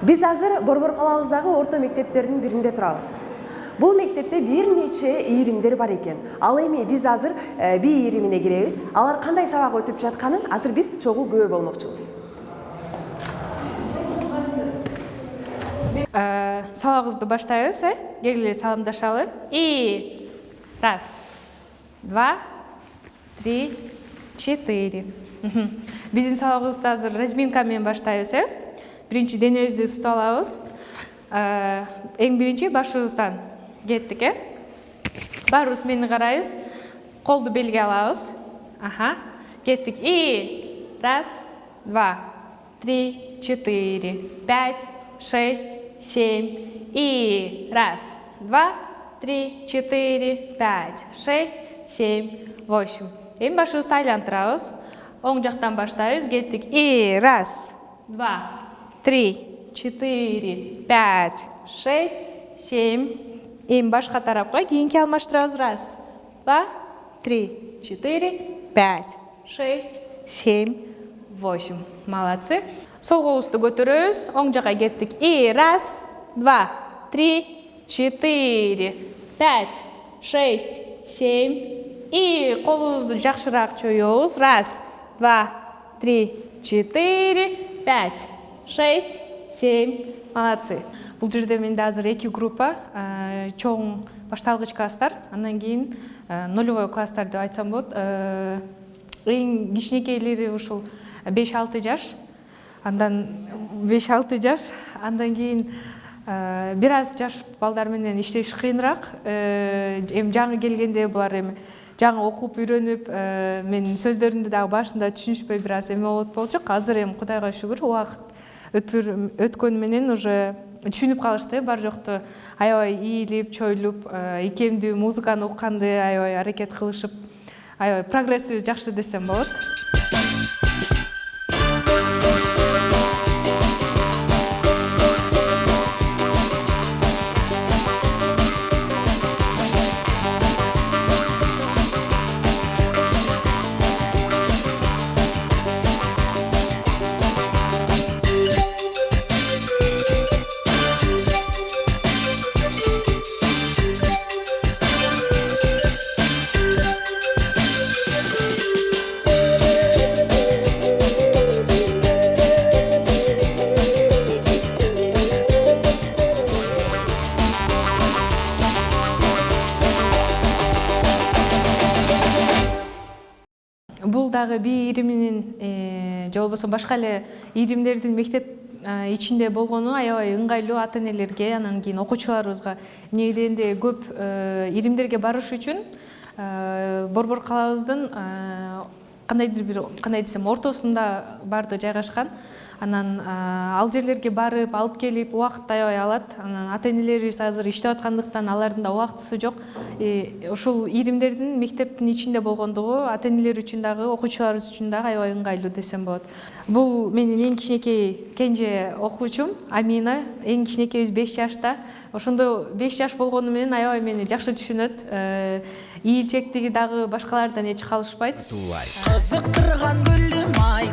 Биз азыр Борбор калабыздагы орто мектептердин биринде турабыз. Бул мектепте бир нече ийримдер бар экен. Ал эми биз азыр би ийримине киребиз. Алар кандай сабак өтүп жатканын азыр биз чогуу күбө болмокчубуз. Сабагыбызды баштайбыз, келгиле саламдашалы. И раз, два, три, четыре. Биздин сабагыбызды азыр разминка менен баштайбыз, Биринчи денебизди ысытып алабыз. Эң биринчи башыбыздан кеттик, Баарыбыз мени карайбыз. Колду белге алабыз. Кеттик. И раз, два, три, четыре, пять, шесть, семь. И раз, два, три, четыре, пять, шесть, семь, восемь. Эми башыбызды айлантырабыз. Оң жактан баштайбыз. Кеттик. И раз, два, три, четыре, пять, шесть, семь. Эми башка тарапка кийинки алмаштырабыз. Раз, два, три, четыре, пять, шесть, семь, восемь. Молодцы. Сол колубузду көтөрөбүз. Оң жака кеттик. И раз, два, три, четыре, пять, шесть, семь. И колубузду жакшыраак чоёбуз. Раз, два, три, четыре, пять, шесть, семь. Молодцы. Бул жерде менде азыр эки группа, чоң башталгыч класстар, андан кийин нулевой класстар деп айтсам болот. Эң кичинекейлери ушул 5-6 жаш, андан 5-6 жаш, андан кийин бир аз жаш балдар менен иштеш кыйыныраак. Эми жаңы келгенде булар эми жаңы окуп үйрөнүп, менин сөздөрүмдү дагы башында түшүнүшпөй бир аз эме болот болчук. Азыр эми Кудайга шүгүр убакыт өткөнү менен уже түшүнүп калышты, бар жокту аябай ийилип, чойлуп, икемдүү музыканы укканды аябай аракет кылышып, аябай прогрессибиз жакшы десем болот. Бул дагы би ийриминин же болбосо башка эле ийримдердин мектеп ичинде болгону аябай ыңгайлуу ата-энелерге, анан кийин окуучуларыбызга. Эмне дегенде көп ийримдерге барыш үчүн Борбор калабыздын кандай десем ортосунда барды жайгашкан. Анан ал жерлерге барып, алып келип убакыт аябай алат. Анан ата-энелерибиз азыр иштеп аткандыктан алардын да убактысы жок. Ушул ийримдердин мектептин ичинде болгондугу ата-энелер үчүн дагы, окуучуларыбыз үчүн дагы аябай ыңгайлуу десем болот. Бул менин эң кичинекей кенже окуучум Амина. Эң кичинекейбиз 5 жашта. Ошондо 5 жаш болгону менен аябай мени жакшы түшүнөт. Ийилчектиги дагы башкалардан эч калышпайт. Кызыктырган гүлүм ай.